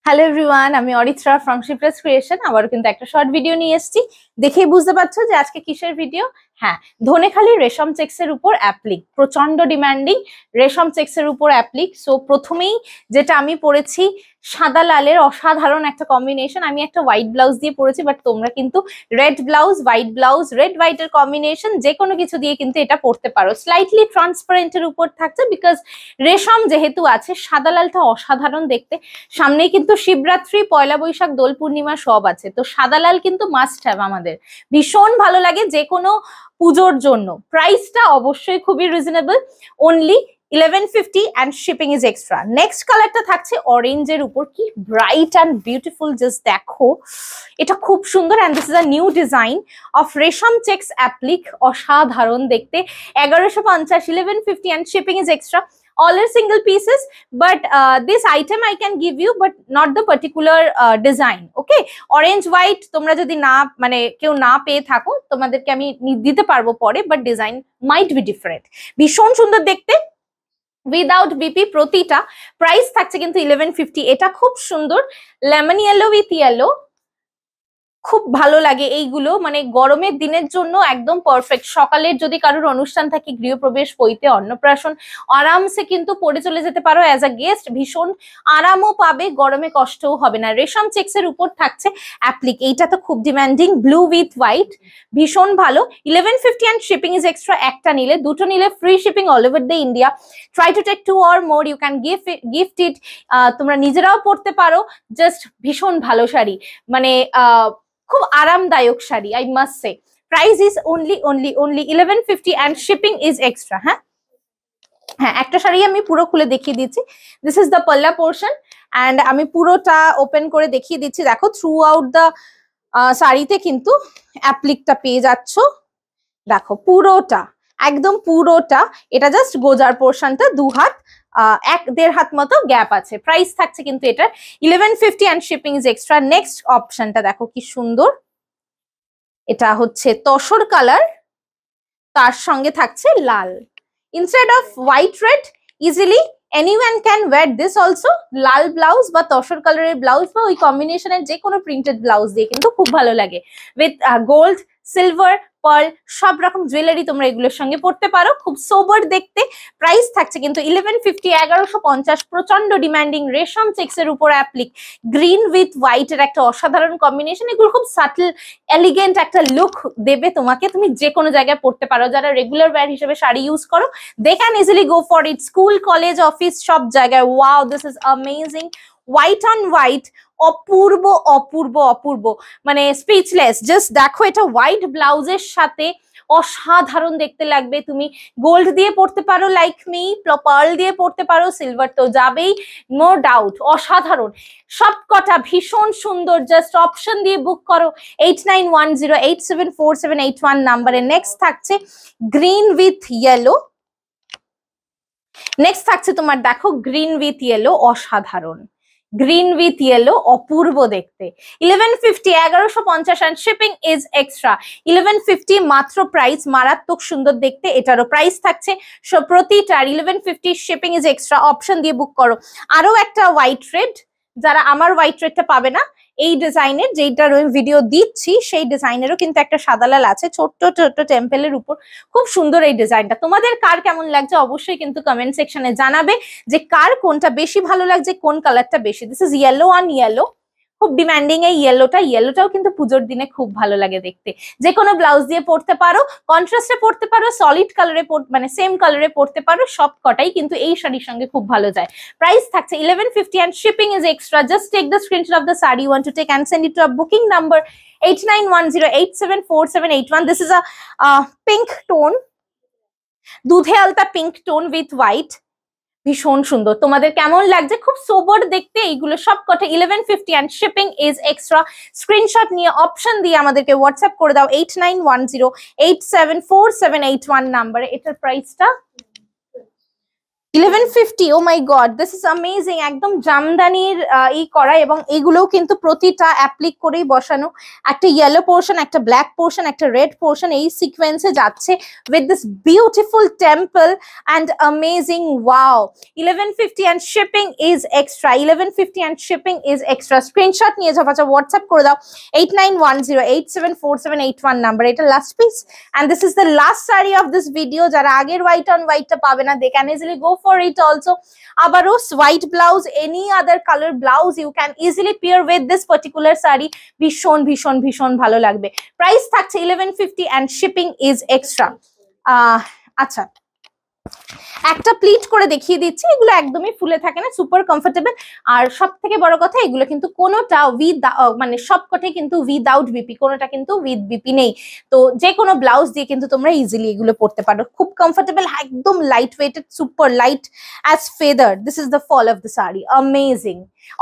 Hello everyone, আমি Aritra from Shipra's creation. আবারও কিন্তু একটা শর্ট ভিডিও নিয়ে এসেছি। দেখেই বুঝতে পারছো যে আজকে কিসের ভিডিও। হ্যাঁ, ধনেখালি রেশম চেক্সের উপর অ্যাপ্লিক, প্রচন্ড ডিমান্ডিং রেশম চেক্সের উপর অ্যাপ্লিক। সো প্রথমেই যেটা আমি পরেছি সাদা লালের অসাধারণ একটা কম্বিনেশন। আমি একটা হোয়াইট ব্লাউজ দিয়ে পরেছি, বাট তোমরা কিন্তু red blouse, white blouse, red হোয়াইটের কম্বিনেশন যে কোনো কিছু দিয়ে কিন্তু এটা পরতে পারো। স্লাইটলি ট্রান্সপারেন্টের উপর থাকছে বিকজ রেশম যেহেতু আছে। সাদা লালটা অসাধারণ দেখতে। সামনেই কিন্তু শিবরাত্রি, পয়লা বৈশাখ, দোল পূর্ণিমা সব আছে, তো সাদা লাল কিন্তু মাস্ট হ্যাভ আমাদের। ভীষণ ভালো লাগে যে কোনো পুজোর জন্য। প্রাইসটা অবশ্যই খুবই reasonable, only 1150 and shipping is extra. Next কালারটা থাকছে অরেঞ্জের উপর, কি ব্রাইট অ্যান্ড বিউটিফুল, জাস্ট দেখো এটা খুব সুন্দর। And this is a new design of রেশম চেক্স অ্যাপ্লিক, অসাধারণ দেখতে। 1150, 1150 and shipping is extra. All are single pieces, but this item I can give you, but not the particular design. Okay, orange white তোমরা যদি না মানে কেউ না পেয়ে থাকো, তোমাদেরকে আমি দিতে পারবো পরে, but design might be different. ভীষণ সুন্দর দেখতে, উইদাউট বিপি। প্রতিটা প্রাইস থাকছে কিন্তু 1150। এটা খুব সুন্দর লেমন ইয়েলো উইথ ইয়েলো, খুব ভালো লাগে এইগুলো, মানে গরমের দিনের জন্য একদম পারফেক্ট। সকালের যদি কারোর অনুষ্ঠান থাকে, গৃহপ্রবেশ, পৈতে, অন্নপ্রাশন, আরামসে কিন্তু পরে চলে যেতে পারো অ্যাজ আ গেস্ট। ভীষণ আরামও পাবে, গরমে কষ্টও হবে না। রেশম চেক্সের উপর থাকছে অ্যাপ্লিক, এইটা তো খুব ডিমান্ডিং, ব্লু উইথ হোয়াইট, ভীষণ ভালো। 1150 and shipping is extra। একটা নিলে, দুটো নিলে free shipping all over the India. Try to take 2 or more, you can gift it. তোমরা নিজেরাও পড়তে পারো। জাস্ট ভীষণ ভালো শাড়ি, মানে খুব আরামদায়ক sari, I must say. Price is only 1150 and shipping is extra। হ্যাঁ, একটা শাড়ি আমি পুরো খুলে দেখিয়ে দিচ্ছি। দিস ইজ দ্য পাল্লা পোর্শন, অ্যান্ড আমি পুরোটা ওপেন করে দেখিয়ে দিচ্ছি। দেখো, থ্রু আউট দ্য শাড়িতে কিন্তু অ্যাপ্লিকটা পেয়ে যাচ্ছ। দেখো পুরোটা, একদম পুরোটা। এটা জাস্ট গোজার পোর্শনটা, 2 হাত, 1-1.5 হাত মতো গ্যাপ আছে। প্রাইস থাকছে কিন্তু এটা 1150 and shipping is extra। Next অপশনটা দেখো কি সুন্দর, এটা হচ্ছে তসর কালার, তার সঙ্গে থাকছে লাল। Instead of white red, easily anyone can wear this also. লাল ব্লাউজ বা তসর কালারের ব্লাউজ বা ওই কম্বিনেশনের যে কোনো প্রিন্টেড ব্লাউজ দিয়ে কিন্তু খুব ভালো লাগে। উইথ গোল্ড, সিলভার, পার্ল, সব রকম জুয়েলারি তোমরা এগুলোর সঙ্গে পড়তে পারো। খুব সোবার দেখতে। প্রাইস থাকছে কিন্তু 1150, 1150। প্রচন্ড ডিমান্ডিং রেশম চেক্সের উপর অ্যাপ্লিক, গ্রিন উইথ হোয়াইট এর একটা অসাধারণ কম্বিনেশন। এগুলো খুব সাটল এলিগেন্ট একটা লুক দেবে তোমাকে। তুমি যে কোনো জায়গায় পড়তে পারো। যারা রেগুলার ওয়্যার হিসেবে শাড়ি ইউজ করো, they can easily go for it. School, college, office, সব জায়গায়। Wow, this is amazing. White on white, অপূর্ব অপূর্ব অপূর্ব, মানে স্পিচলেস। জাস্ট দেখো, এটা হোয়াইট ব্লাউজের সাথে অসাধারণ দেখতে লাগবে। তুমি গোল্ড দিয়ে পড়তে পারো লাইক মি, পার্ল দিয়ে পড়তে পারো, সিলভার তো যাবেই, নো ডাউট। অসাধারণ সবকটা, ভীষণ সুন্দর। জাস্ট অপশন দিয়ে বুক করো 8910874781 নাম্বারে। নেক্সট থাকছে গ্রিন উইথ ইয়েলো। নেক্সট থাকছে তোমার, দেখো গ্রিন উইথ ইয়েলো, অসাধারণ। গ্রিন উইথ ইয়েলো, অপূর্ব দেখতে। 1150, 1150 and shipping is extra। 1150 মাত্র প্রাইস, মারাত্মক সুন্দর দেখতে। এটারও প্রাইস থাকছে প্রতিটার 1150, shipping is extra। অপশন দিয়ে বুক করো। আরো একটা হোয়াইট রেড, যারা আমার হোয়াইট রেডটা পাবে না, এই ডিজাইনের যেটার ভিডিও দিচ্ছি সেই ডিজাইনেরও কিন্তু একটা সাদা লাল আছে, ছোট্ট ছোট্ট টেম্পেলের উপর। খুব সুন্দর এই ডিজাইনটা। তোমাদের কার কেমন লাগছে অবশ্যই কিন্তু কমেন্ট সেকশনে জানাবে যে কার কোনটা বেশি ভালো লাগছে, কোন কালারটা বেশি। This is yellow on yellow, খুব ডিমান্ডিং এই ইয়েলোটা। ইয়েলোটাও কিন্তু পুজোর দিনে খুব ভালো লাগে দেখতে। যে কোনো ব্লাউজ দিয়ে পড়তে পারো, কন্ট্রাস্টে পড়তে পারো, সলিড কালারে মানে সেম কালারে পড়তে পারো, সব কটাই কিন্তু এই শাড়ির সঙ্গে খুব ভালো যায়। প্রাইস থাকছে 1150 and shipping is extra। Just take the screenshot of the saree you want to take and send it to a booking number 8910874781। This is a pink tone, দুধে আলতা পিঙ্ক টোন উইথ হোয়াইট, ভীষণ সুন্দর। তোমাদের কেমন লাগছে? খুব সোবার দেখতে এইগুলো সব কটা। 1150 and shipping is extra। Screenshot নিয়ে অপশন দিয়ে আমাদেরকে হোয়াটসঅ্যাপ করে দাও 8910874781 নাম্বারে। এটার প্রাইসটা 1150, oh my god, this is amazing. একদম জামদানির ই করা এবং এগুলোও কিন্তু প্রতিটা অ্যাপ্লিক করেই বসানো। একটা ইয়েলো পোর্শন, একটা ব্ল্যাক পোর্শন, একটা রেড পোর্শন এই সিকোয়েন্সে যাচ্ছে with this beautiful temple and amazing. Wow, 1150 and shipping is extra. 1150 and shipping is extra. Screenshot নিয়ে যাও, আচ্ছা হোয়াটসঅ্যাপ করে দাও 8910874781 নাম্বার। এটা last piece and this is the last saree of this video. যারা আগের white on white টা পাবে না, they can easily go for it also. আবারও white blouse, any other color blouse you can easily pair with this particular saree. ভীষণ ভীষণ ভীষণ ভালো লাগবে। প্রাইস থাকছে 1150 and shipping is extra. আচ্ছা, একটা প্লিট করে দেখিয়ে দিচ্ছি, এগুলো একদমই ফুলে থাকে না, সুপার কমফোর্টেবল। আর সব থেকে বড় কথা, এগুলো কিন্তু কোনোটা উইথ মানে সবকটাই কিন্তু উইদাউট বিপি, কোনোটা কিন্তু উইথ বিপি নেই। তো যে কোনো ব্লাউজ দিয়ে কিন্তু তোমরা ইজিলি এগুলো পরতে পারো, খুব কমফোর্টেবল, একদম light weighted, super light as feather. This is the fall of the sari, amazing.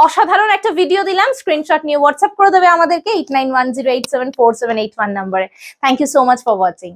অসাধারণ একটা ভিডিও দিলাম, স্ক্রিনশট নিয়ে হোয়াটসঅ্যাপ করে দেবে আমাদেরকে 8910874781 নাম্বারে। Thank you so much for watching.